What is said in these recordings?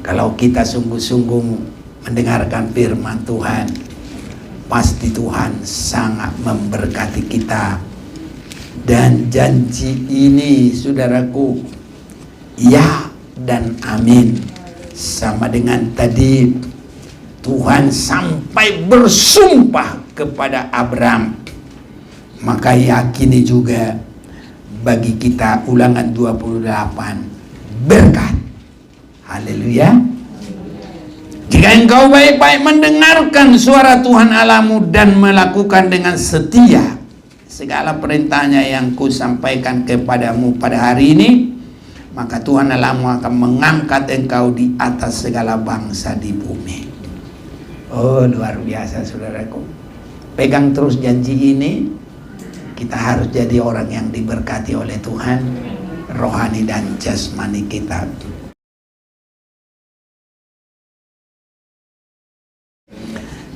Kalau kita sungguh-sungguh mendengarkan firman Tuhan, pasti Tuhan sangat memberkati kita. Dan janji ini, saudaraku, ya dan amin. Sama dengan tadi Tuhan sampai bersumpah kepada Abraham, maka yakini juga bagi kita Ulangan 28 berkat. Haleluya. Jika engkau baik-baik mendengarkan suara Tuhan Allahmu dan melakukan dengan setia segala perintahnya yang kusampaikan kepadamu pada hari ini, maka Tuhan Allahmu akan mengangkat engkau di atas segala bangsa di bumi. Oh, luar biasa, saudaraku. Pegang terus janji ini. Kita harus jadi orang yang diberkati oleh Tuhan, rohani dan jasmani kita.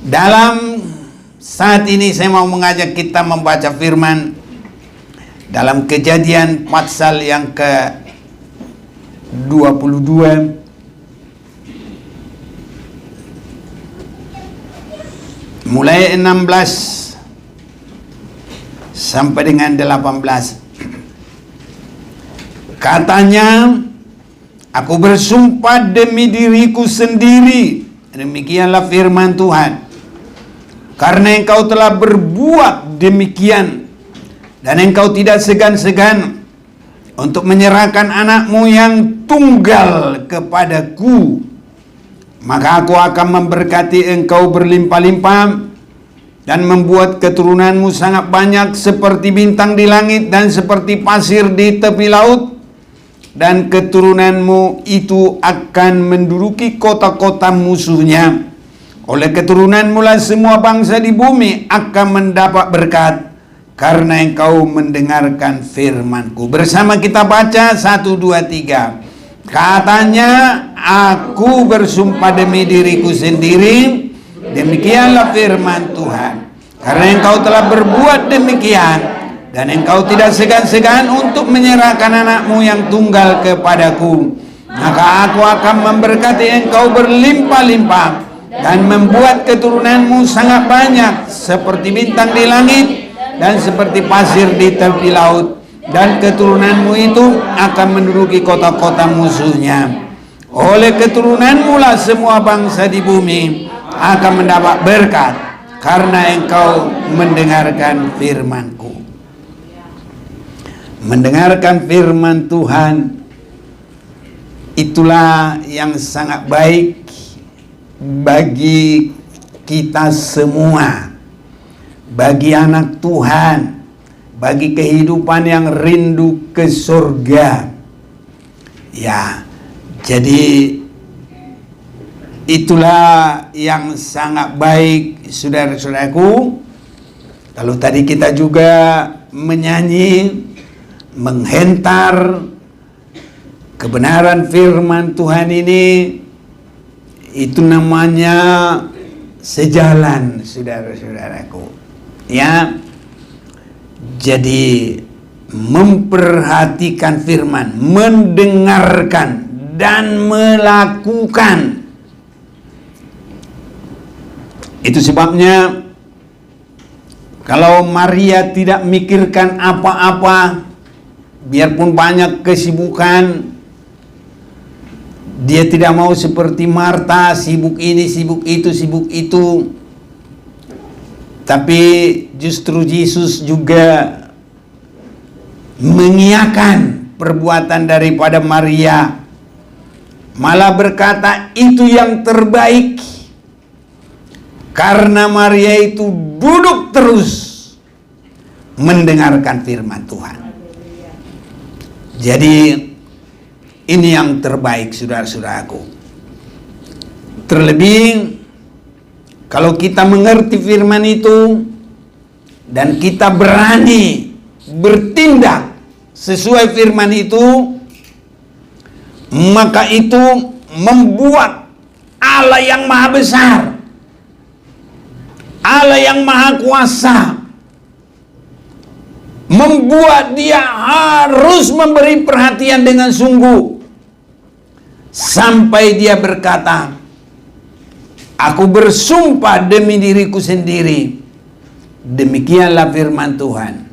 Dalam saat ini saya mau mengajak kita membaca firman dalam Kejadian pasal yang ke-22 mulai 16 sampai dengan 18. Katanya, aku bersumpah demi diriku sendiri, demikianlah firman Tuhan, karena engkau telah berbuat demikian dan engkau tidak segan-segan untuk menyerahkan anakmu yang tunggal kepadaku, maka aku akan memberkati engkau berlimpah-limpah dan membuat keturunanmu sangat banyak seperti bintang di langit dan seperti pasir di tepi laut, dan keturunanmu itu akan menduduki kota-kota musuhnya. Oleh keturunanmu lah semua bangsa di bumi akan mendapat berkat, karena engkau mendengarkan firmanku. Bersama kita baca 1, 2, 3. Katanya, aku bersumpah demi diriku sendiri, demikianlah firman Tuhan, karena engkau telah berbuat demikian dan engkau tidak segan-segan untuk menyerahkan anakmu yang tunggal kepadaku, maka aku akan memberkati engkau berlimpah-limpah dan membuat keturunanmu sangat banyak seperti bintang di langit dan seperti pasir di tepi laut, dan keturunanmu itu akan menduduki kota-kota musuhnya. Oleh keturunanmu lah semua bangsa di bumi akan mendapat berkat, karena engkau mendengarkan firmanku. Mendengarkan firman Tuhan itulah yang sangat baik bagi kita semua, bagi anak Tuhan, bagi kehidupan yang rindu ke surga. Ya, jadi itulah yang sangat baik, saudara-saudaraku. Kalau tadi kita juga menyanyi, menghentar kebenaran firman Tuhan ini, itu namanya sejalan, saudara-saudaraku. Ya, jadi memperhatikan firman, mendengarkan dan melakukan. Itu sebabnya kalau Maria tidak mikirkan apa-apa, biarpun banyak kesibukan, dia tidak mau seperti Marta, sibuk ini, sibuk itu. Tapi justru Yesus juga mengiyakan perbuatan daripada Maria, malah berkata itu yang terbaik, karena Maria itu duduk terus mendengarkan firman Tuhan. Jadi ini yang terbaik, saudara-saudaraku. Terlebih kalau kita mengerti firman itu dan kita berani bertindak sesuai firman itu, maka itu membuat Allah yang maha besar, Allah yang maha kuasa, membuat dia harus memberi perhatian dengan sungguh sampai dia berkata, aku bersumpah demi diriku sendiri, demikianlah firman Tuhan,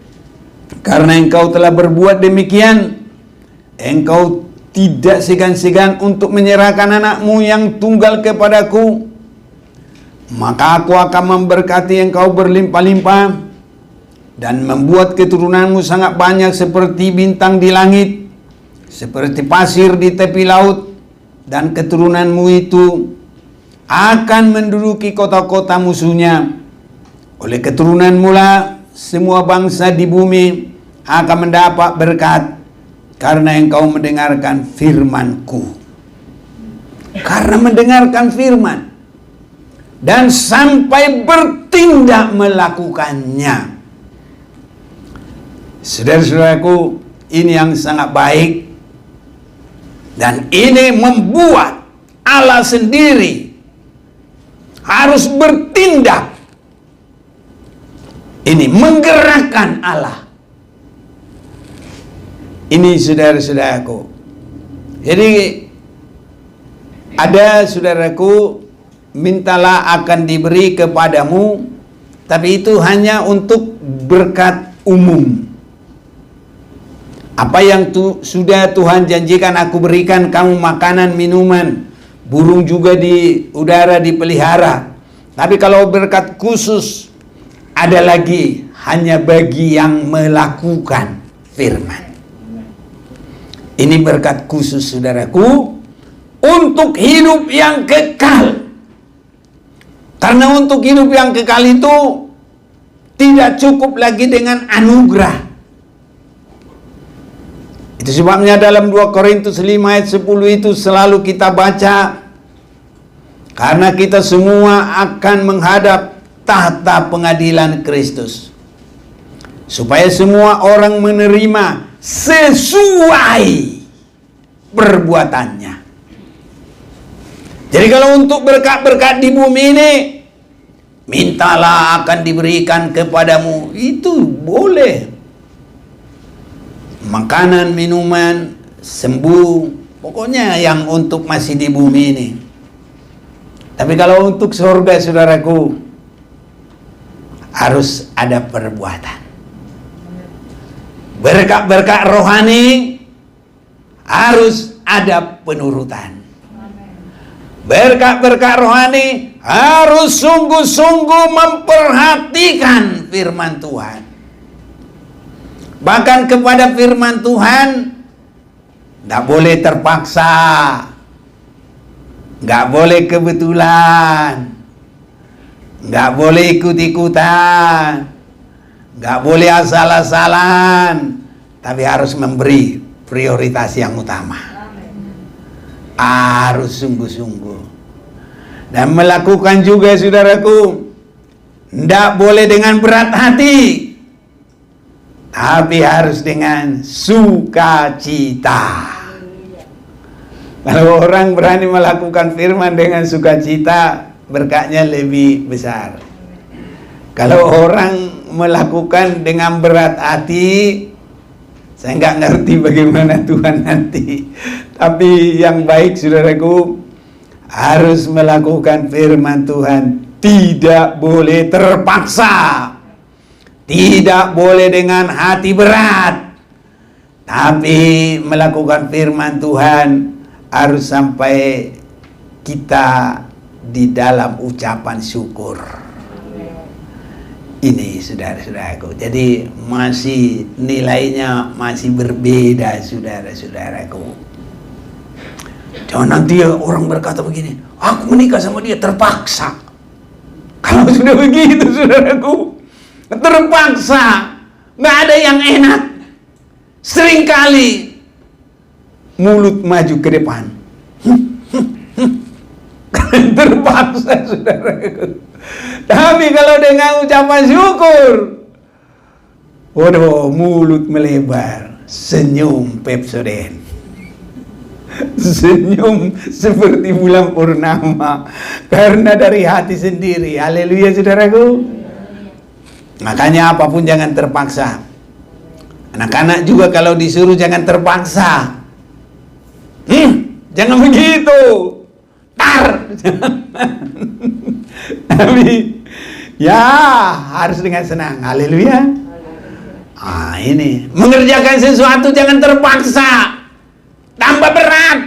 karena engkau telah berbuat demikian, engkau tidak segan-segan untuk menyerahkan anakmu yang tunggal kepadaku, maka aku akan memberkati engkau berlimpah-limpah dan membuat keturunanmu sangat banyak seperti bintang di langit, seperti pasir di tepi laut, dan keturunanmu itu akan menduduki kota-kota musuhnya. Oleh keturunanmu lah semua bangsa di bumi akan mendapat berkat, karena engkau mendengarkan firman-Ku. Karena mendengarkan firman dan sampai bertindak melakukannya. Saudara-saudaraku, ini yang sangat baik, dan ini membuat Allah sendiri harus bertindak. Ini menggerakkan Allah. Ini saudara-saudaraku. Jadi ada saudaraku, mintalah akan diberi kepadamu, tapi itu hanya untuk berkat umum. Apa yang sudah Tuhan janjikan, aku berikan kamu makanan, minuman, burung juga di udara dipelihara. Tapi kalau berkat khusus, ada lagi hanya bagi yang melakukan firman. Ini berkat khusus saudaraku, untuk hidup yang kekal. Karena untuk hidup yang kekal itu tidak cukup lagi dengan anugerah. Itu sebabnya dalam 2 Korintus 5 ayat 10 itu selalu kita baca, karena kita semua akan menghadap tahta pengadilan Kristus, supaya semua orang menerima sesuai perbuatannya. Jadi kalau untuk berkat-berkat di bumi ini, mintalah akan diberikan kepadamu, itu boleh. Makanan, minuman, sembuh, pokoknya yang untuk masih di bumi ini. Tapi kalau untuk surga, saudaraku, harus ada perbuatan. Berkat-berkat rohani harus ada penurutan. Berkat-berkat rohani harus sungguh-sungguh memperhatikan firman Tuhan. Bahkan kepada firman Tuhan tidak boleh terpaksa, nggak boleh kebetulan, nggak boleh ikut-ikutan, nggak boleh asal-asalan, tapi harus memberi prioritas yang utama. Harus sungguh-sungguh. Dan melakukan juga, saudaraku, tidak boleh dengan berat hati, tapi harus dengan sukacita. Kalau orang berani melakukan firman dengan sukacita, berkatnya lebih besar. Kalau orang melakukan dengan berat hati, saya nggak ngerti bagaimana Tuhan nanti. Tapi yang baik, saudaraku, harus melakukan firman Tuhan. Tidak boleh terpaksa, tidak boleh dengan hati berat, tapi melakukan firman Tuhan harus sampai kita di dalam ucapan syukur. Ini saudara-saudaraku, jadi masih nilainya masih berbeda, saudara-saudaraku. Jangan nanti orang berkata begini, aku menikah sama dia terpaksa. Kalau sudah begitu, saudaraku, terpaksa, nggak ada yang enak. Seringkali mulut maju ke depan, terpaksa, saudaraku. Tapi kalau dengan ucapan syukur, waduh, mulut melebar, senyum Pepsodent, senyum seperti bulan purnama, karena dari hati sendiri. Haleluya, saudaraku. Makanya apapun jangan terpaksa. Anak-anak juga kalau disuruh jangan terpaksa. Jangan begitu. Tapi ya harus dengan senang. Haleluya. Ini mengerjakan sesuatu jangan terpaksa, tambah berat.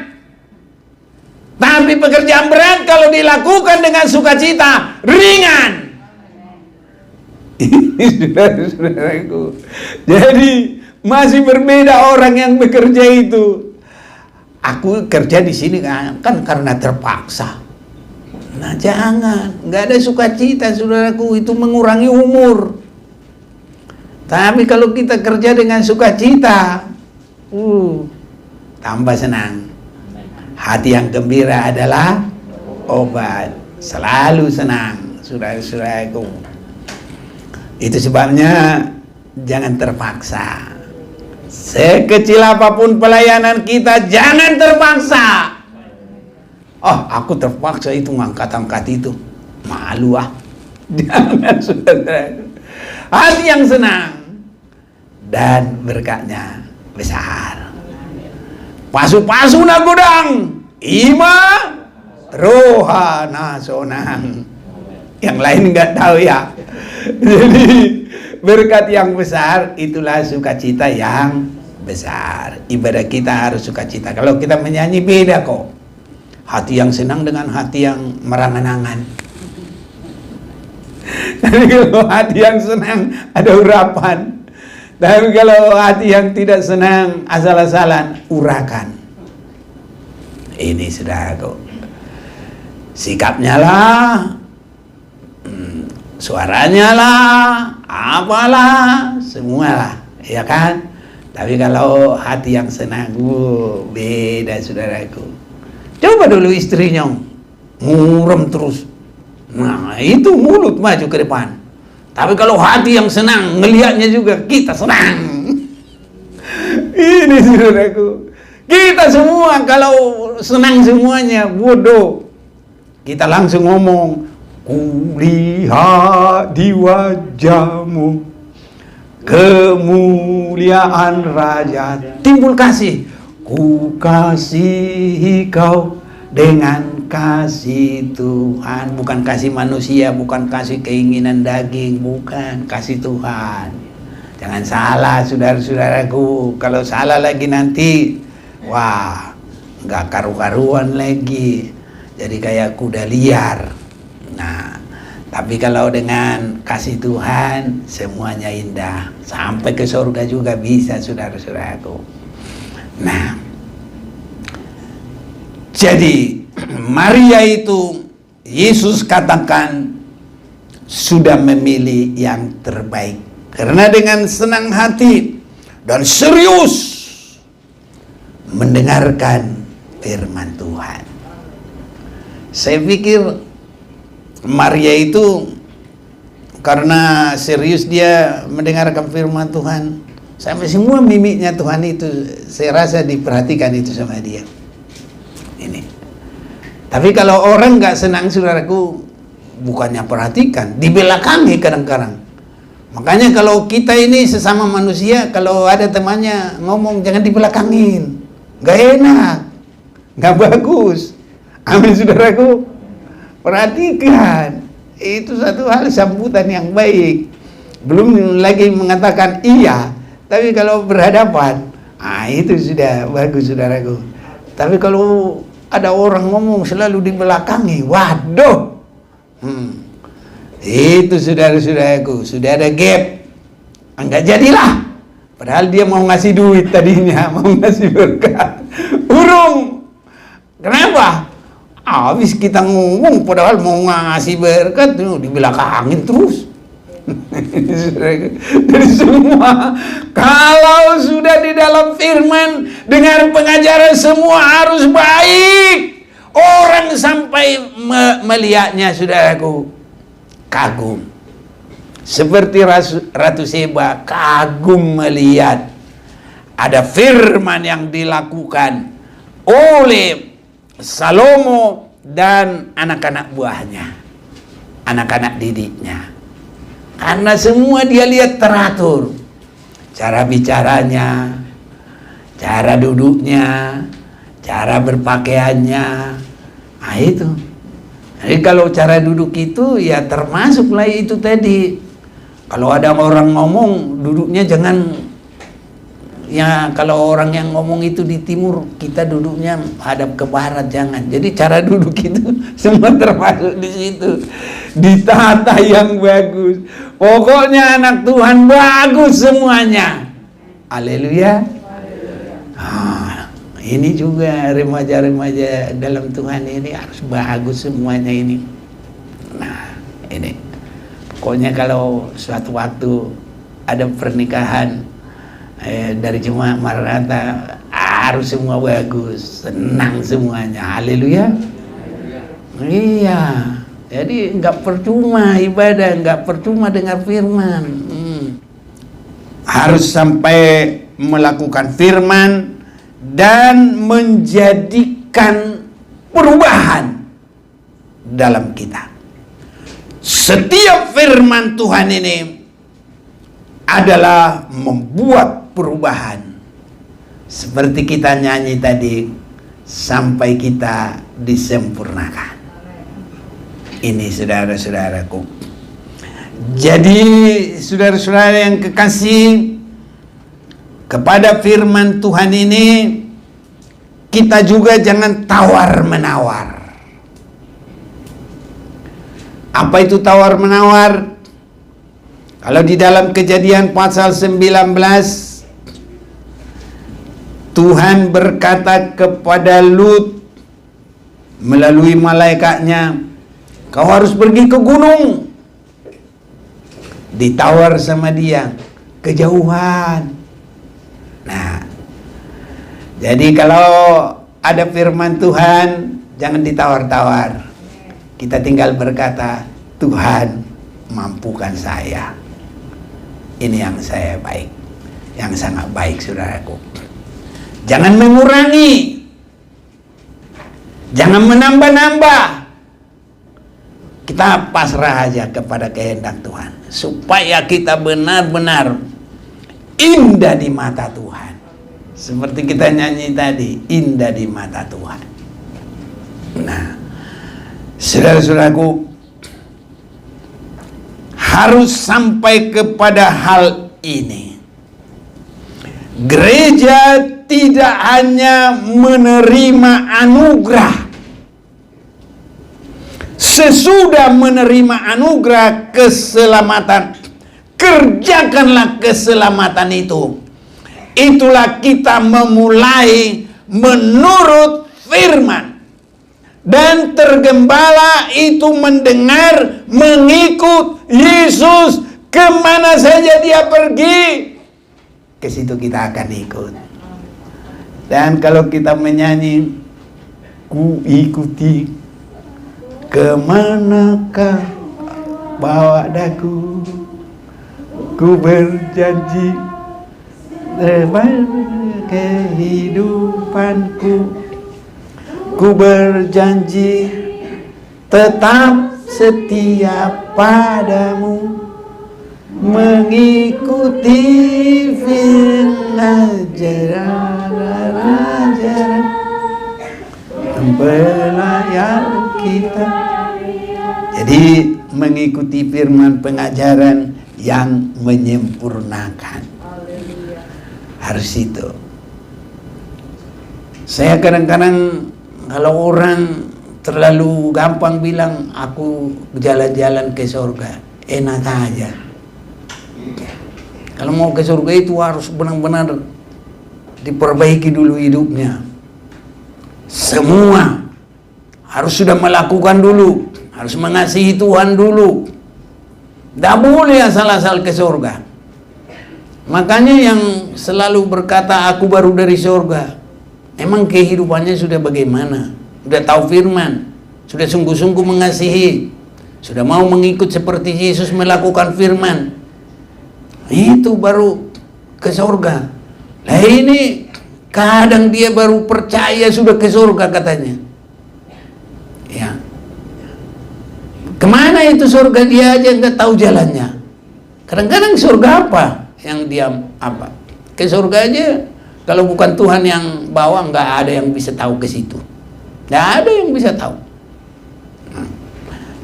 Tapi pekerjaan berat kalau dilakukan dengan sukacita ringan. Ini saudara-saudaraku. Jadi masih berbeda orang yang bekerja itu. Aku kerja di sini kan karena terpaksa. Nah jangan, nggak ada sukacita saudaraku, itu mengurangi umur. Tapi kalau kita kerja dengan sukacita, tambah senang. Hati yang gembira adalah obat. Selalu senang, saudara-saudaraku. Itu sebabnya jangan terpaksa. Sekecil apapun pelayanan kita, jangan terpaksa. Oh, aku terpaksa itu ngangkat-angkat itu. Malu ah. Jangan, saudara. Hati yang senang dan berkatnya besar. Pasu-pasu na gudang, ima rohana sonang. Yang lain nggak tahu ya. Jadi berkat yang besar itulah sukacita yang besar. Ibadah kita harus sukacita. Kalau kita menyanyi beda kok. Hati yang senang dengan hati yang merangan-angan. Tapi kalau hati yang senang ada urapan. Tapi kalau hati yang tidak senang asal-asalan, urakan. Ini saudaraku. Sikapnya lah, suaranya lah, apalah, semualah, ya kan? Tapi kalau hati yang senang, beda saudaraku. Coba dulu istrinya murem terus. Nah, itu mulut maju ke depan. Tapi kalau hati yang senang, ngelihatnya juga kita senang. Ini saudaraku. Kita semua kalau senang semuanya bodoh. Kita langsung ngomong, kulihat di wajahmu kemuliaan Raja. Timbul kasih. Ku kasihi kau dengan kasih Tuhan. Bukan kasih manusia, bukan kasih keinginan daging, bukan, kasih Tuhan. Jangan salah saudara-saudaraku. Kalau salah lagi nanti, wah, nggak karu-karuan lagi. Jadi kayak kuda liar. Nah, tapi kalau dengan kasih Tuhan, semuanya indah. Sampai ke surga juga bisa saudara-saudaraku. Nah, jadi Maria itu Yesus katakan sudah memilih yang terbaik. Karena dengan senang hati dan serius mendengarkan firman Tuhan. Saya pikir Maria itu karena serius dia mendengarkan firman Tuhan. Sampai semua mimiknya Tuhan itu saya rasa diperhatikan itu sama dia. Ini. Tapi kalau orang nggak senang saudaraku, bukannya perhatikan, dibelakangi kadang-kadang. Makanya kalau kita ini sesama manusia, kalau ada temannya ngomong jangan dibelakangin, nggak enak, nggak bagus. Amin saudaraku. Perhatikan, itu satu hal sambutan yang baik. Belum lagi mengatakan iya. Tapi kalau berhadapan, itu sudah bagus saudaraku. Tapi kalau ada orang ngomong selalu dibelakangi, waduh, itu saudara-saudaraku, sudah ada gap, enggak jadilah. Padahal dia mau ngasih duit tadinya, mau ngasih berkat, urung. Kenapa? Habis kita ngomong, padahal mau ngasih berkat, dibelakangin terus. Dari semua, kalau sudah di dalam firman dengan pengajaran semua harus baik. Orang sampai melihatnya saudaraku kagum. Seperti Ratu Seba kagum melihat ada firman yang dilakukan oleh Salomo dan anak-anak buahnya, anak-anak didiknya. Karena semua dia lihat teratur. Cara bicaranya, cara duduknya, cara berpakaiannya, nah itu. Jadi kalau cara duduk itu ya termasuklah itu tadi. Kalau ada orang ngomong, duduknya jangan, ya kalau orang yang ngomong itu di timur, kita duduknya hadap ke barat, jangan. Jadi cara duduk itu semua termasuk di situ. Ditata yang bagus. Pokoknya anak Tuhan bagus semuanya. Haleluya. Ini juga remaja-remaja dalam Tuhan ini harus bagus semuanya ini. Nah, ini. Pokoknya kalau suatu waktu ada pernikahan dari jemaat Maranatha, harus semua bagus, senang semuanya. Haleluya. Iya. Jadi nggak percuma ibadah, nggak percuma dengar firman. Harus sampai melakukan firman dan menjadikan perubahan dalam kita. Setiap firman Tuhan ini adalah membuat perubahan. Seperti kita nyanyi tadi, sampai kita disempurnakan. Ini saudara-saudaraku. Jadi saudara-saudara yang kekasih, kepada firman Tuhan ini kita juga jangan tawar-menawar. Apa itu tawar-menawar? Kalau di dalam Kejadian pasal 19, Tuhan berkata kepada Lut melalui malaikatnya, kau harus pergi ke gunung. Ditawar sama dia, kejauhan. Nah, jadi kalau ada firman Tuhan, jangan ditawar-tawar. Kita tinggal berkata, Tuhan mampukan saya. Ini yang saya baik, yang sangat baik saudaraku. Jangan mengurangi, jangan menambah-nambah. Kita pasrah aja kepada kehendak Tuhan, supaya kita benar-benar indah di mata Tuhan. Seperti kita nyanyi tadi, indah di mata Tuhan. Nah, saudara-saudaraku, harus sampai kepada hal ini. Gereja tidak hanya menerima anugerah. Sesudah menerima anugerah keselamatan, kerjakanlah keselamatan itu. Itulah kita memulai menurut firman. Dan tergembala itu mendengar, mengikut Yesus kemana saja dia pergi, ke situ kita akan ikut. Dan kalau kita menyanyi, ku ikuti kemanakah bawa daku, ku berjanji kehidupanku, ku berjanji tetap setia padamu, mengikuti ajaran pelayan kita. Jadi mengikuti firman pengajaran yang menyempurnakan. Harus itu. Saya kadang-kadang kalau orang terlalu gampang bilang aku jalan-jalan ke surga, enak aja. Kalau mau ke surga itu harus benar-benar diperbaiki dulu hidupnya. Semua harus sudah melakukan dulu, harus mengasihi Tuhan dulu. Tidak boleh asal-asal ke surga. Makanya yang selalu berkata aku baru dari surga, emang kehidupannya sudah bagaimana? Sudah tahu firman, sudah sungguh-sungguh mengasihi, sudah mau mengikut seperti Yesus melakukan firman. Itu baru ke surga. Nah ini kadang dia baru percaya sudah ke surga katanya. Ya. Kemana itu surga dia aja nggak tahu jalannya. Kadang-kadang surga apa yang dia apa? Ke surga aja Kalau bukan Tuhan yang bawa, nggak ada yang bisa tahu ke situ. Nggak ada yang bisa tahu.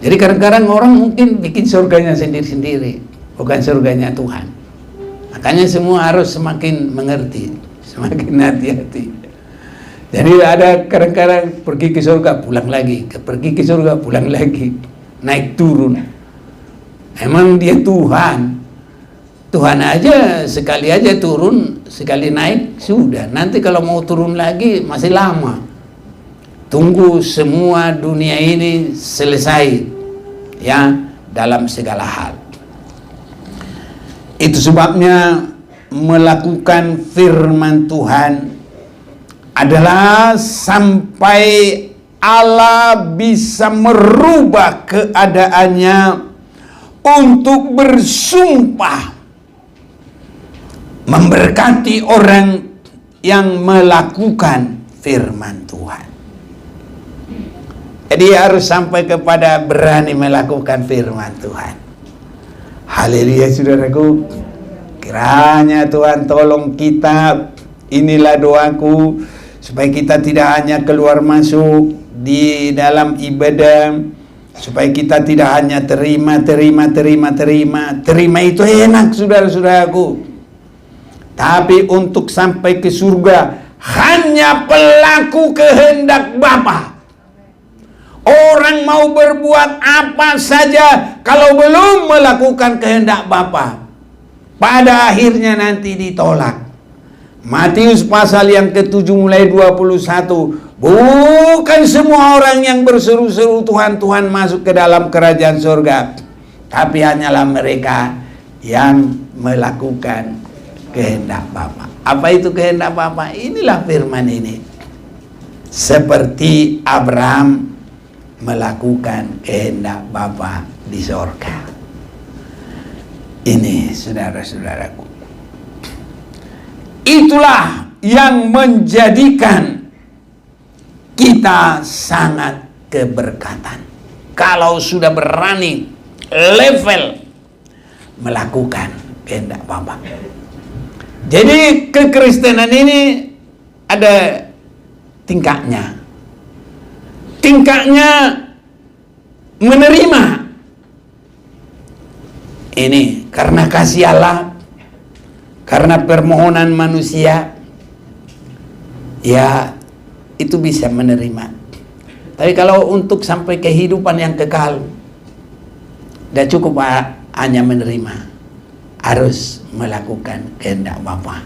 Jadi kadang-kadang orang mungkin bikin surganya sendiri-sendiri, bukan surganya Tuhan. Makanya semua harus semakin mengerti, semakin hati-hati. Jadi ada kadang-kadang pergi ke surga, pulang lagi, pergi ke surga, pulang lagi, naik turun. Emang dia Tuhan? Tuhan aja sekali aja turun, sekali naik sudah. Nanti kalau mau turun lagi masih lama. Tunggu semua dunia ini selesai, ya, dalam segala hal. Itu sebabnya melakukan firman Tuhan adalah sampai Allah bisa merubah keadaannya untuk bersumpah memberkati orang yang melakukan firman Tuhan. Jadi harus sampai kepada berani melakukan firman Tuhan. Haleluya saudaraku. Kiranya Tuhan tolong kita. Inilah doaku, supaya kita tidak hanya keluar masuk di dalam ibadah, supaya kita tidak hanya terima itu enak saudara-saudaraku. Tapi untuk sampai ke surga hanya pelaku kehendak Bapa. Orang mau berbuat apa saja kalau belum melakukan kehendak Bapa, pada akhirnya nanti ditolak. Matius pasal yang ke-7 mulai 21. Bukan semua orang yang berseru-seru Tuhan, Tuhan masuk ke dalam kerajaan surga, tapi hanyalah mereka yang melakukan kehendak Bapa. Apa itu kehendak Bapa? Inilah firman ini. Seperti Abraham melakukan kehendak Bapa di surga. Ini saudara-saudaraku. Itulah yang menjadikan kita sangat keberkatan. Kalau sudah berani level melakukan kehendak Bapa. Jadi kekristenan ini ada tingkatnya. Tingkatnya menerima. Ini karena kasih Allah, karena permohonan manusia, ya itu bisa menerima. Tapi kalau untuk sampai kehidupan yang kekal, tidak cukup hanya menerima, harus melakukan kehendak Bapa.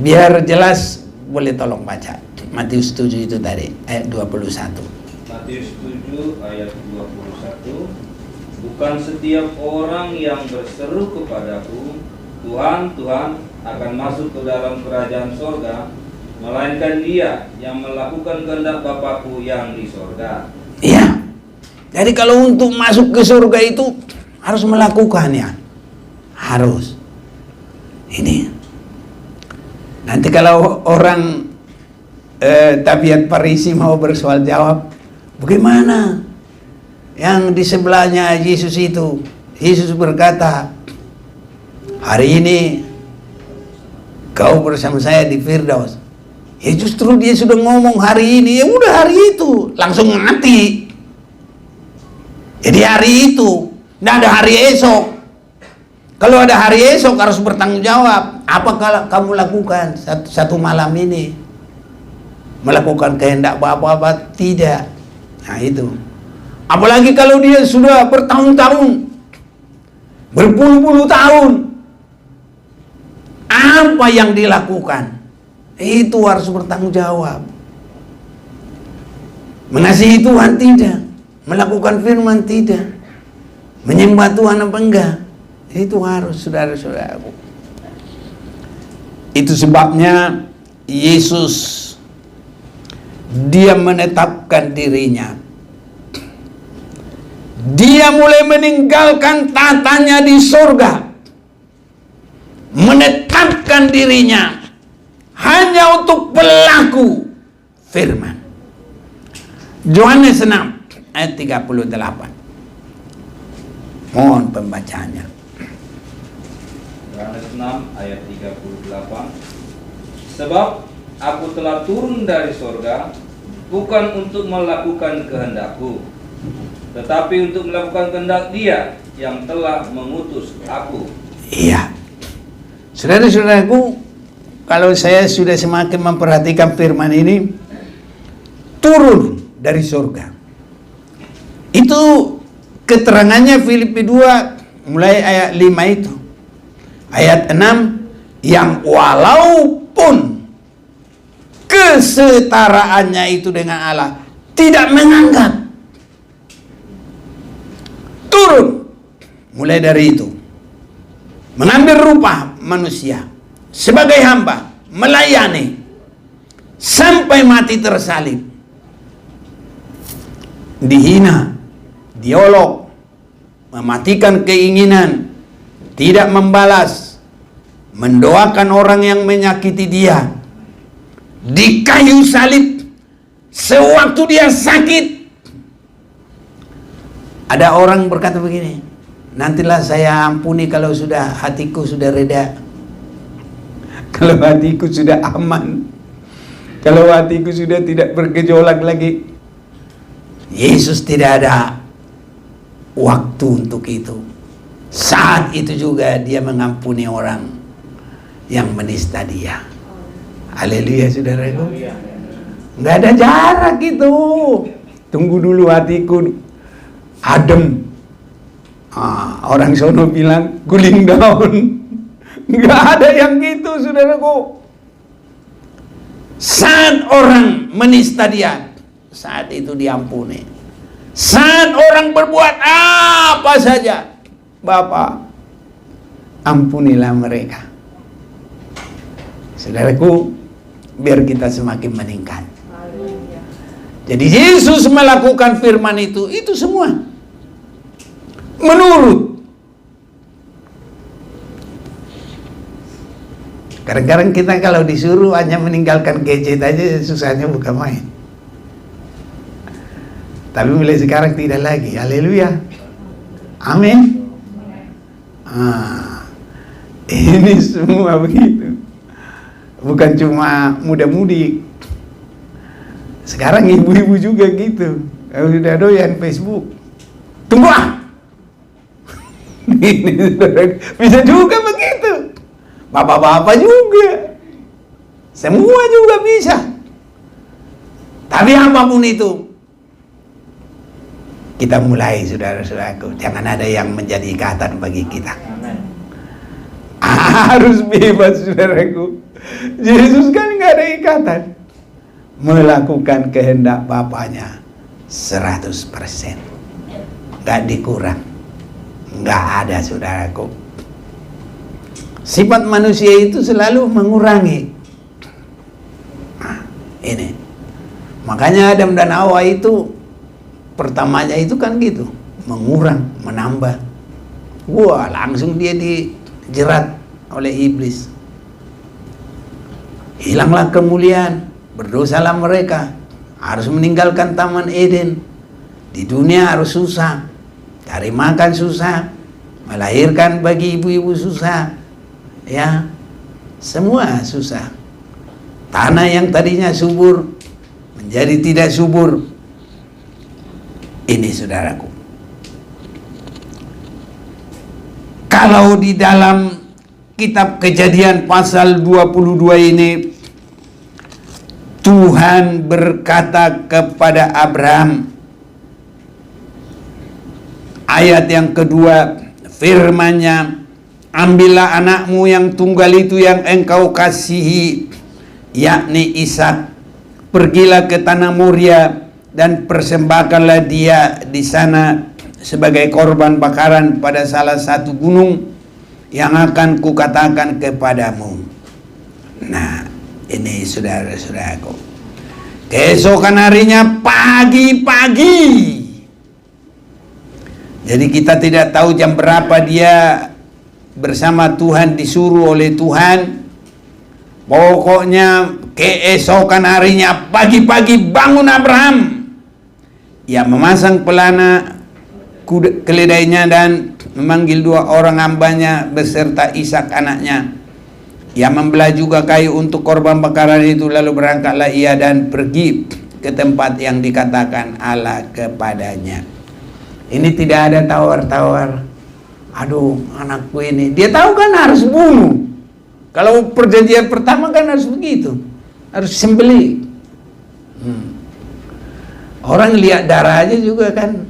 Biar jelas, boleh tolong baca Matius 7 itu tadi, ayat 21. Matius 7 ayat 21. Bukan setiap orang yang berseru kepadaku, Tuhan, Tuhan, akan masuk ke dalam kerajaan sorga, melainkan dia yang melakukan kehendak Bapakku yang di sorga. Iya. Jadi kalau untuk masuk ke surga itu harus melakukannya. Harus. Ini. Nanti kalau orang tabiat Farisi mau bersoal jawab, bagaimana yang di sebelahnya Yesus itu? Yesus berkata, hari ini kau bersama saya di Firdaus. Ya justru dia sudah ngomong hari ini, ya udah hari itu langsung mati. Jadi hari itu, tidak ada hari esok. Kalau ada hari esok harus bertanggung jawab. Apa kamu lakukan satu malam ini? Melakukan kehendak Bapa? Tidak. Nah itu. Apalagi kalau dia sudah bertahun-tahun, berpuluh-puluh tahun, apa yang dilakukan? Itu harus bertanggung jawab. Mengasihi Tuhan tidak, melakukan firman tidak, menyembah Tuhan apa enggak? Itu harus, saudara-saudaraku. Itu sebabnya Yesus, dia menetapkan dirinya. Dia mulai meninggalkan tatanya di surga, menetapkan dirinya hanya untuk pelaku firman. Yohanes 6 ayat 38. Mohon pembacaannya. Yohanes 6 ayat 38. Sebab aku telah turun dari sorga, bukan untuk melakukan kehendakku, tetapi untuk melakukan kehendak Dia yang telah mengutus aku. Iya. Saudara-saudaraku, kalau saya sudah semakin memperhatikan firman ini, turun dari surga. Itu keterangannya Filipi 2 mulai ayat 5 itu. Ayat 6, yang walaupun kesetaraannya itu dengan Allah tidak menganggap. Turun mulai dari itu. Mengambil rupa manusia sebagai hamba, melayani sampai mati tersalib. Dihina, diolok, mematikan keinginan, tidak membalas, mendoakan orang yang menyakiti dia, di kayu salib sewaktu dia sakit. Ada orang berkata begini, nantilah saya ampuni kalau sudah hatiku sudah reda, kalau hatiku sudah aman, kalau hatiku sudah tidak bergejolak lagi. Yesus tidak ada waktu untuk itu. Saat itu juga dia mengampuni orang yang menista dia. Haleluya, saudaraku. Nggak ada jarak itu. Tunggu dulu hatiku adem. Orang sono bilang guling daun. Nggak ada yang gitu, saudaraku. Saat orang menista dia, saat itu diampuni. Saat orang berbuat apa saja, Bapa, ampunilah mereka. Saudaraku, biar kita semakin meningkat. Jadi Yesus melakukan firman itu semua menurut. Kadang-kadang kita kalau disuruh hanya meninggalkan gadget aja susahnya bukan main. Tapi mulai sekarang tidak lagi. Haleluya. Amin. Ini semua begitu. Bukan cuma muda-mudi. Sekarang ibu-ibu juga gitu. Kalau sudah doyan Facebook, tunggu bisa juga begitu. Bapak-bapak juga. Semua juga bisa. Tapi apapun itu, kita mulai, saudara-saudaraku, jangan ada yang menjadi ikatan bagi kita. Harus bebas, saudaraku. Yesus kan nggak ada ikatan, melakukan kehendak Bapaknya 100%, nggak dikurang, nggak ada, saudaraku. Sifat manusia itu selalu mengurangi. Ini makanya Adam dan Hawa itu pertamanya itu kan gitu, mengurang, menambah. Wah, langsung dia dijerat oleh iblis. Hilanglah kemuliaan, berdosalah mereka, harus meninggalkan Taman Eden. Di dunia harus susah, cari makan susah, melahirkan bagi ibu-ibu susah, ya, semua susah. Tanah yang tadinya subur menjadi tidak subur. Ini, saudaraku, kalau di dalam kitab Kejadian pasal 22 ini, Tuhan berkata kepada Abraham, ayat yang kedua, firman-Nya, ambillah anakmu yang tunggal itu yang engkau kasihi, yakni Ishak, pergilah ke tanah Moria dan persembahkanlah dia di sana sebagai korban bakaran pada salah satu gunung yang akan kukatakan kepadamu. Nah, ini saudara-saudaraku, keesokan harinya pagi-pagi. Jadi kita tidak tahu jam berapa dia bersama Tuhan, disuruh oleh Tuhan. Pokoknya keesokan harinya pagi-pagi bangun Abraham. Ia memasang pelana keledainya dan memanggil 2 orang hambanya beserta Ishak anaknya. Ia membelah juga kayu untuk korban bakaran itu, lalu berangkatlah ia dan pergi ke tempat yang dikatakan Allah kepadanya. Ini tidak ada tawar-tawar. Aduh, anakku ini. Dia tahu kan harus bunuh. Kalau perjanjian pertama kan harus begitu. Harus sembelih. Orang lihat darah aja juga kan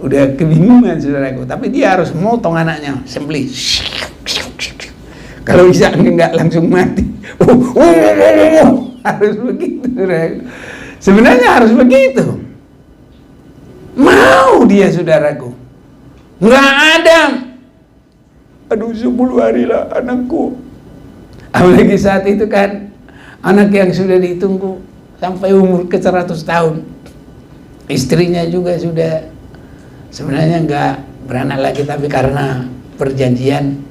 udah kebingungan, saudaraku. Tapi dia harus motong anaknya, sembelih. Kalau bisa enggak langsung mati. Harus begitu, saudaraku. Sebenarnya harus begitu. Mau dia, saudaraku. Nggak ada. Aduh, 10 hari lah anakku. Apalagi saat itu kan anak yang sudah ditunggu sampai umur ke 100 tahun. Istrinya juga sudah sebenarnya nggak beranak lagi, tapi karena perjanjian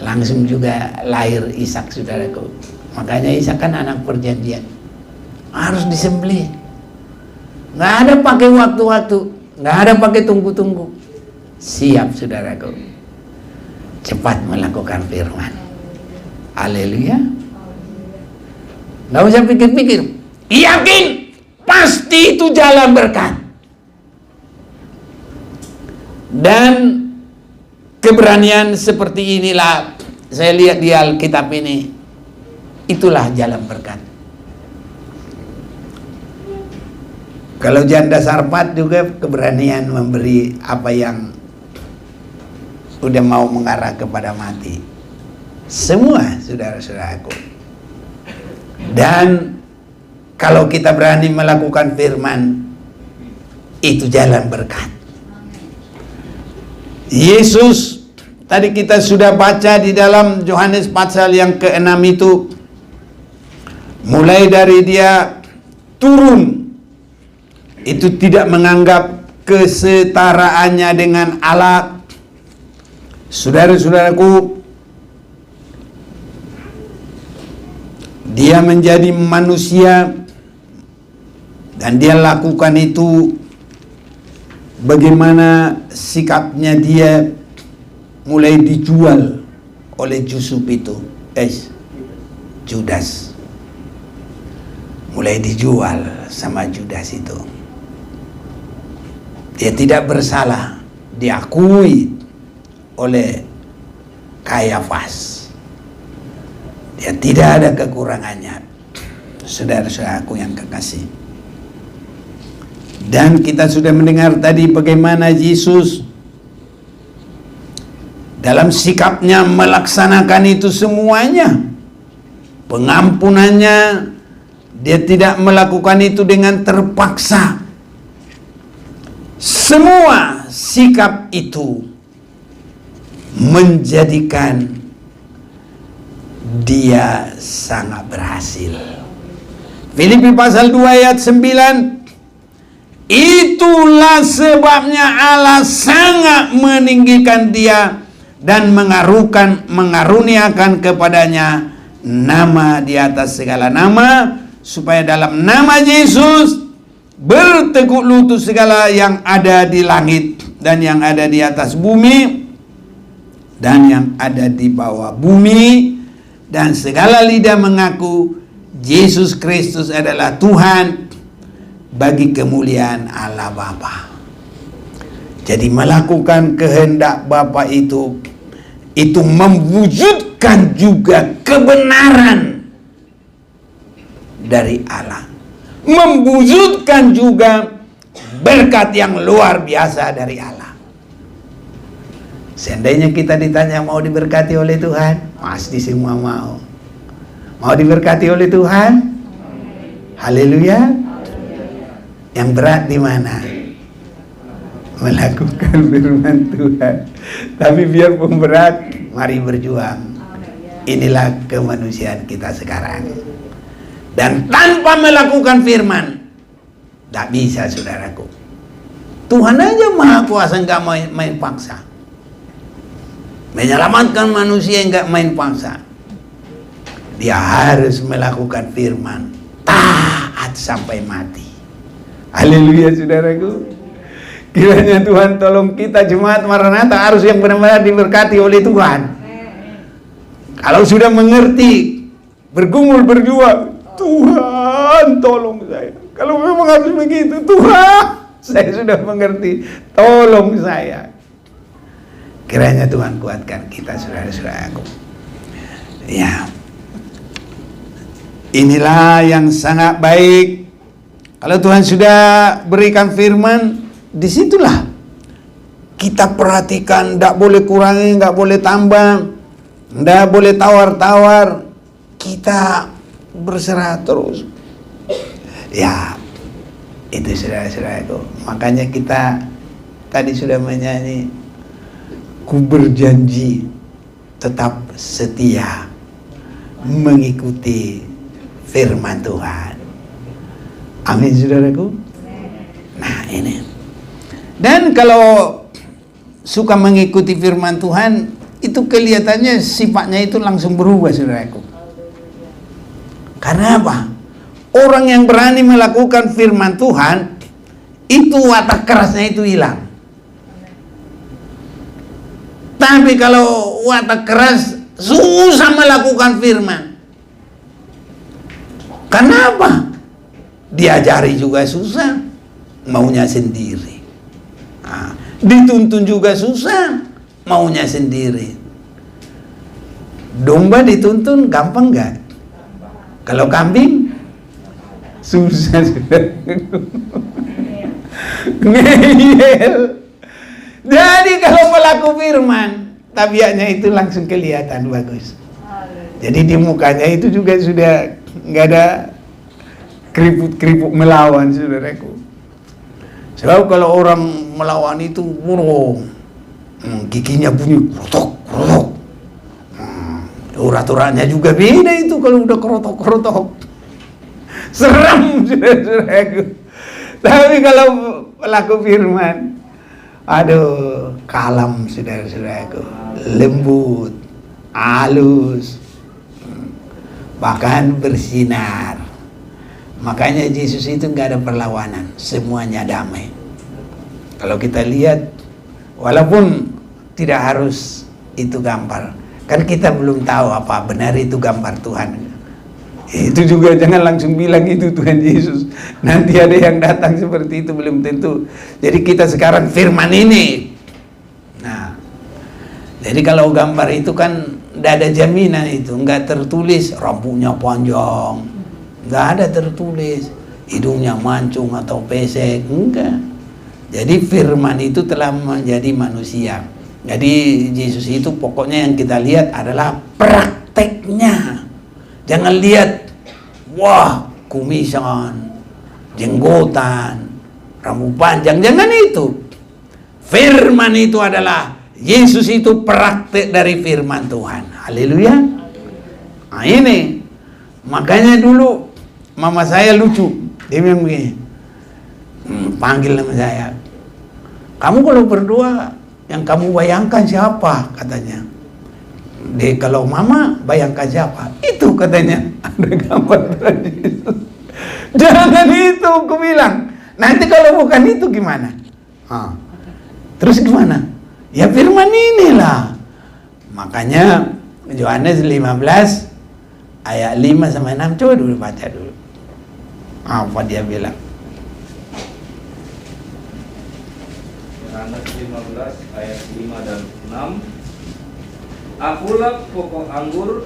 langsung juga lahir Ishak, saudaraku. Makanya Ishak kan anak perjanjian, harus disembelih. Nggak ada pakai waktu-waktu, nggak ada pakai tunggu-tunggu. Siap, saudaraku, cepat melakukan firman. Haleluya. Nggak usah pikir-pikir, yakin pasti itu jalan berkat. Dan keberanian seperti inilah saya lihat di Alkitab ini, itulah jalan berkat. Kalau janda Sarfat juga keberanian memberi apa yang udah mau mengarah kepada mati. Semua, saudara-saudaraku. Dan kalau kita berani melakukan firman, itu jalan berkat. Yesus, tadi kita sudah baca di dalam Yohanes pasal yang ke-6 itu, mulai dari dia turun, itu tidak menganggap kesetaraannya dengan Allah. Saudara-saudaraku, dia menjadi manusia dan dia lakukan itu. Bagaimana sikapnya dia mulai dijual oleh Yusuf itu, Judas. Mulai dijual sama Judas itu. Dia tidak bersalah, diakui oleh Kayafas. Dia tidak ada kekurangannya, saudara-saudaraku yang kekasih. Dan kita sudah mendengar tadi bagaimana Yesus dalam sikapnya melaksanakan itu semuanya. Pengampunannya, dia tidak melakukan itu dengan terpaksa. Semua sikap itu menjadikan dia sangat berhasil. Filipi pasal 2 ayat 9, itulah sebabnya Allah sangat meninggikan dia dan mengaruniakan kepadanya nama di atas segala nama, supaya dalam nama Yesus bertekuk lutut segala yang ada di langit dan yang ada di atas bumi dan yang ada di bawah bumi, dan segala lidah mengaku Yesus Kristus adalah Tuhan, bagi kemuliaan Allah Bapa. Jadi melakukan kehendak Bapa itu mewujudkan juga kebenaran dari Allah, mewujudkan juga berkat yang luar biasa dari Allah. Seandainya kita ditanya mau diberkati oleh Tuhan, pasti semua mau. Mau diberkati oleh Tuhan? Haleluya. Yang berat di mana? Melakukan firman Tuhan. Tapi biarpun berat, mari berjuang. Inilah kemanusiaan kita sekarang. Dan tanpa melakukan firman, tak bisa, saudaraku. Tuhan aja maha kuasa, nggak main paksa. Menyelamatkan manusia nggak main paksa. Dia harus melakukan firman, taat sampai mati. Haleluya, saudaraku. Kiranya Tuhan tolong kita, jemaat Maranatha harus yang benar-benar diberkati oleh Tuhan. Kalau sudah mengerti, bergumul berjuang, Tuhan tolong saya. Kalau memang harus begitu, Tuhan, saya sudah mengerti, tolong saya. Kiranya Tuhan kuatkan kita, saudara-saudaraku. Ya, inilah yang sangat baik. Kalau Tuhan sudah berikan firman, disitulah kita perhatikan, tidak boleh kurangi, tidak boleh tambah, tidak boleh tawar-tawar. Kita berserah terus. Ya, itu saudara-saudaraku. Makanya kita tadi sudah menyanyi, ku berjanji tetap setia mengikuti firman Tuhan. Amin, saudaraku. Nah, ini. Dan kalau suka mengikuti firman Tuhan, itu kelihatannya sifatnya itu langsung berubah, saudaraku. Karena apa? Orang yang berani melakukan firman Tuhan, itu watak kerasnya itu hilang. Tapi kalau watak keras, susah melakukan firman. Kenapa? Diajari juga susah, maunya sendiri. Nah, dituntun juga susah, maunya sendiri. Domba dituntun gampang nggak? Kalau kambing susah. Ngeyel. Jadi kalau pelaku firman, tabiatnya itu langsung kelihatan bagus. Jadi di mukanya itu juga sudah nggak ada keriput-keriput melawan, saudaraku. Sebab kalau orang melawan itu burung, giginya bunyi kerotok-kerotok. Urat-uratnya juga beda itu kalau udah kerotok-kerotok. Seram, saudaraku. Tapi kalau pelaku firman, aduh, kalem, saudara-saudaraku, lembut, halus, bahkan bersinar. Makanya Yesus itu nggak ada perlawanan, semuanya damai. Kalau kita lihat, walaupun tidak harus itu gambar, kan kita belum tahu apa benar itu gambar Tuhan. Itu juga jangan langsung bilang itu Tuhan Yesus. Nanti ada yang datang seperti itu, belum tentu. Jadi kita sekarang firman ini. Nah, jadi kalau gambar itu kan tidak ada jaminan itu, nggak tertulis rambutnya panjang. Nggak ada tertulis hidungnya mancung atau pesek, enggak. Jadi firman itu telah menjadi manusia. Jadi Yesus itu pokoknya yang kita lihat adalah prakteknya. Jangan lihat, wah, kumisan, jenggotan, rambut panjang, jangan itu. Firman itu adalah, Yesus itu praktek dari firman Tuhan. Haleluya. Nah ini, makanya dulu mama saya lucu, dia bilang begini, panggil nama saya, kamu kalau berdoa yang kamu bayangkan siapa, katanya. Kalau mama bayangkan siapa, itu katanya, ada gambar Tuhan Yesus. Jangan itu, aku bilang, nanti kalau bukan itu gimana? Terus gimana? Ya firman inilah. Makanya Yohanes 15 ayat 5 sampai 6, coba dulu baca dulu. Apa dia bilang? Yohanes 15 ayat 5 dan 6. Akulah pokok anggur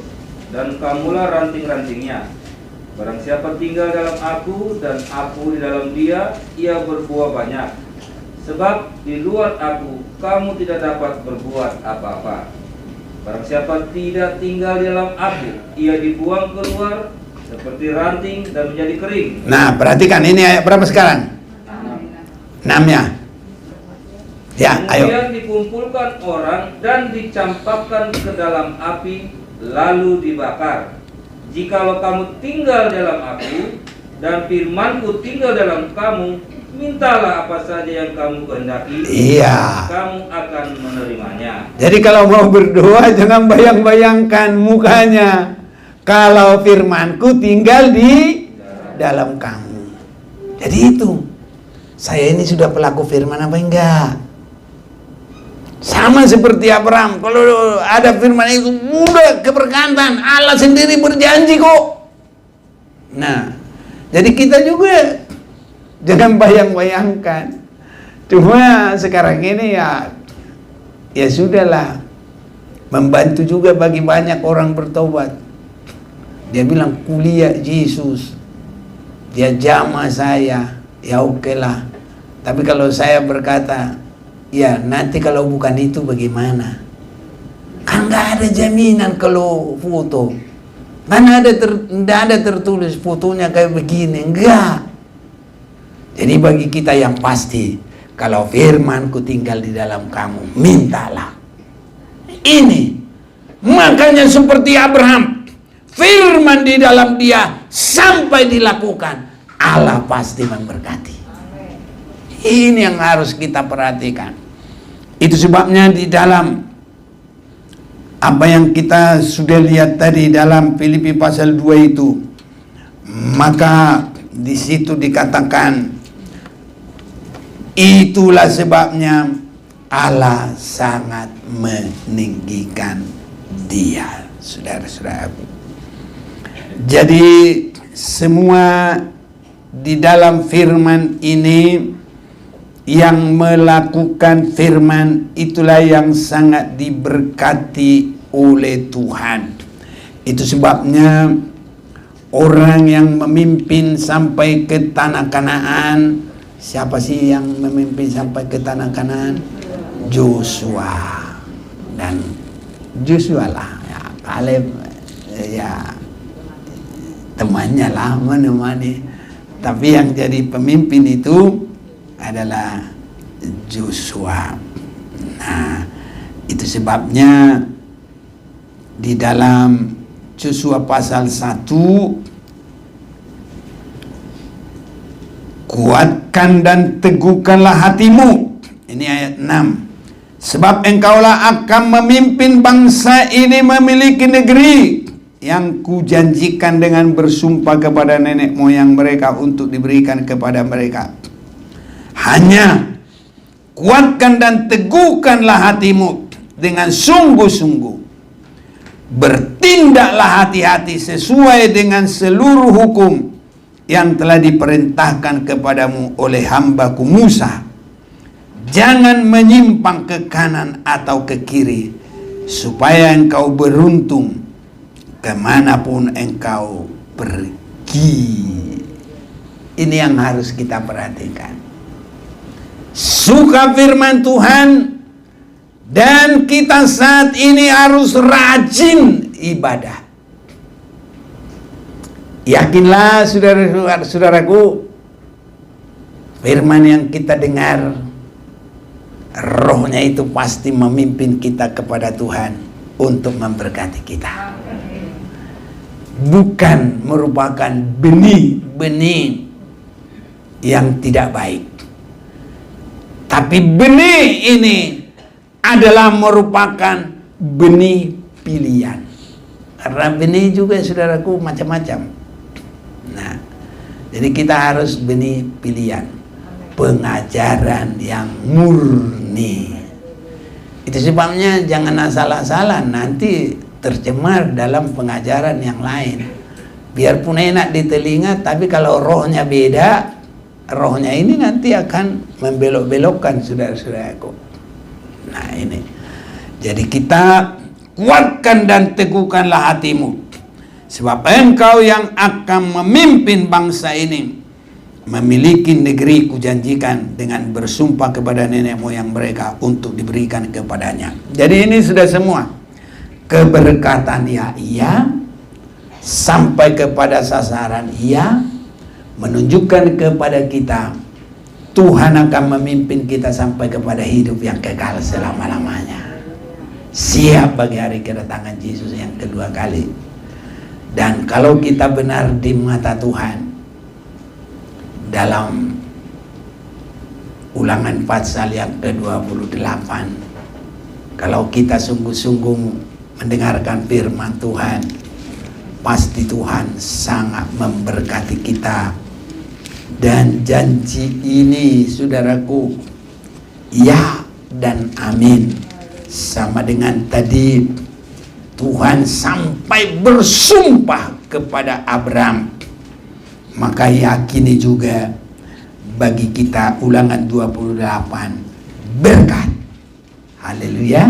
dan kamulah ranting-rantingnya. Barang siapa tinggal dalam aku dan aku di dalam dia, ia berbuah banyak. Sebab di luar aku kamu tidak dapat berbuat apa-apa. Barang siapa tidak tinggal dalam aku, ia dibuang keluar seperti ranting dan menjadi kering. Nah, perhatikan ini ayat berapa sekarang? 6 ya. Ya, ayo. Kemudian dikumpulkan orang dan dicampakkan ke dalam api, lalu dibakar. Jikalau kamu tinggal dalam aku dan firmanku tinggal dalam kamu, mintalah apa saja yang kamu kehendaki, iya, kamu akan menerimanya. Jadi kalau mau berdoa jangan bayang-bayangkan mukanya. Kalau firmanku tinggal di dalam kamu. Jadi itu, saya ini sudah pelaku firman apa enggak? Sama seperti Abraham, kalau ada firman itu udah keberkatan, Allah sendiri berjanji kok. Nah, jadi kita juga jangan bayang-bayangkan. Cuma sekarang ini ya sudahlah, membantu juga bagi banyak orang bertobat. Dia bilang kuliah Yesus, dia jamah saya, ya oke lah. Tapi kalau saya berkata, ya nanti kalau bukan itu bagaimana? Kan nggak ada jaminan kalau foto. Kan nggak ada tertulis fotonya kayak begini, enggak. Jadi bagi kita yang pasti, kalau firman-Ku tinggal di dalam kamu, mintalah. Ini makanya seperti Abraham, firman di dalam dia sampai dilakukan, Allah pasti memberkati. Ini yang harus kita perhatikan. Itu sebabnya di dalam apa yang kita sudah lihat tadi dalam Filipi pasal 2 itu, maka di situ dikatakan, itulah sebabnya Allah sangat meninggikan dia, saudara-saudara. Jadi semua di dalam firman ini, yang melakukan firman itulah yang sangat diberkati oleh Tuhan. Itu sebabnya orang yang memimpin sampai ke tanah Kanaan, siapa sih yang memimpin sampai ke tanah Kanaan? Joshua. Dan Joshua lah, ya, Kaleb ya temannya lah, menemani. Tapi yang jadi pemimpin itu adalah Joshua. Nah, itu sebabnya di dalam Joshua pasal 1, kuatkan dan teguhkanlah hatimu. Ini ayat 6. Sebab engkaulah akan memimpin bangsa ini memiliki negeri yang kujanjikan dengan bersumpah kepada nenek moyang mereka untuk diberikan kepada mereka. Hanya kuatkan dan teguhkanlah hatimu dengan sungguh-sungguh. Bertindaklah hati-hati sesuai dengan seluruh hukum yang telah diperintahkan kepadamu oleh hamba-Ku Musa. Jangan menyimpang ke kanan atau ke kiri, supaya engkau beruntung kemanapun engkau pergi. Ini yang harus kita perhatikan. Suka firman Tuhan, dan kita saat ini harus rajin ibadah. Yakinlah saudara-saudaraku, firman yang kita dengar, rohnya itu pasti memimpin kita kepada Tuhan untuk memberkati kita. Bukan merupakan benih-benih yang tidak baik. Tapi benih ini adalah merupakan benih pilihan. Karena benih juga saudaraku macam-macam. Nah, jadi kita harus benih pilihan. Pengajaran yang murni. Itu sebabnya jangan asal-asalan nanti tercemar dalam pengajaran yang lain. Biarpun enak di telinga, tapi kalau rohnya beda, rohnya ini nanti akan membelok-belokkan saudara-saudaraku. Nah ini, jadi kita kuatkan dan teguhkanlah hatimu, sebab engkau yang akan memimpin bangsa ini memiliki negeri kujanjikan dengan bersumpah kepada nenek moyang mereka untuk diberikan kepadanya. Jadi ini sudah semua keberkatan ya iya, sampai kepada sasaran iya, menunjukkan kepada kita Tuhan akan memimpin kita sampai kepada hidup yang kekal selama-lamanya. Siap bagi hari kedatangan Yesus yang kedua kali. Dan kalau kita benar di mata Tuhan, dalam Ulangan pasal yang ke-28, kalau kita sungguh-sungguh mendengarkan firman Tuhan, pasti Tuhan sangat memberkati kita. Dan janji ini saudaraku, ya dan amin. Sama dengan tadi Tuhan sampai bersumpah kepada Abraham, maka yakini juga bagi kita Ulangan 28 berkat. Haleluya.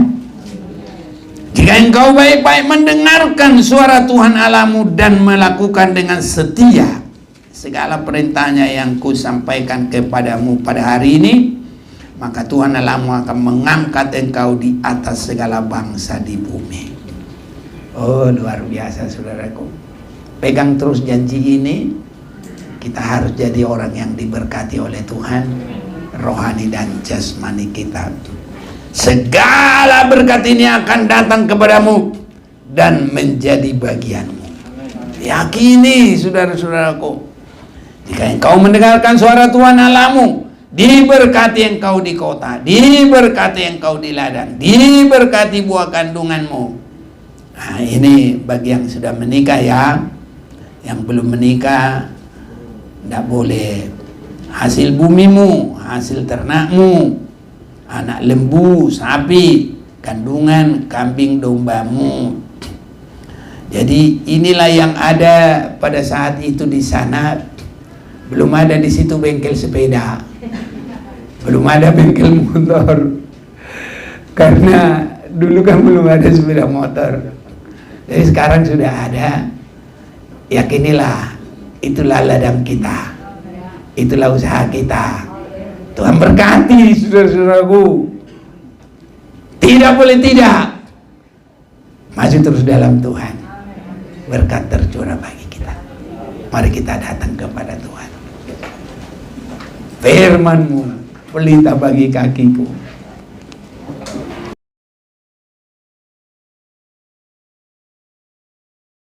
Jika engkau baik-baik mendengarkan suara Tuhan Allahmu dan melakukan dengan setia segala perintahnya yang kusampaikan kepadamu pada hari ini, maka Tuhan Allahmu akan mengangkat engkau di atas segala bangsa di bumi. Oh, luar biasa saudaraku. Pegang terus janji ini. Kita harus jadi orang yang diberkati oleh Tuhan, rohani dan jasmani kita. Segala berkat ini akan datang kepadamu dan menjadi bagianmu. Yakini saudara-saudaraku, jika engkau mendengarkan suara Tuhan Allahmu, diberkati engkau di kota, diberkati engkau di ladang, diberkati buah kandunganmu. Nah, ini bagi yang sudah menikah ya. Yang belum menikah, tidak boleh hasil bumimu, hasil ternakmu, anak lembu, sapi, kandungan, kambing dombamu. Jadi inilah yang ada pada saat itu di sana. Belum ada di situ bengkel sepeda, belum ada bengkel motor, karena dulu kan belum ada sepeda motor. Jadi sekarang sudah ada. Yakinilah, itulah ladang kita, itulah usaha kita. Tuhan berkati saudara-saudaraku. Tidak boleh tidak. Maju terus dalam Tuhan. Berkat tercurah bagi kita. Mari kita datang kepada Tuhan. Firman-Mu pelita bagi kakiku,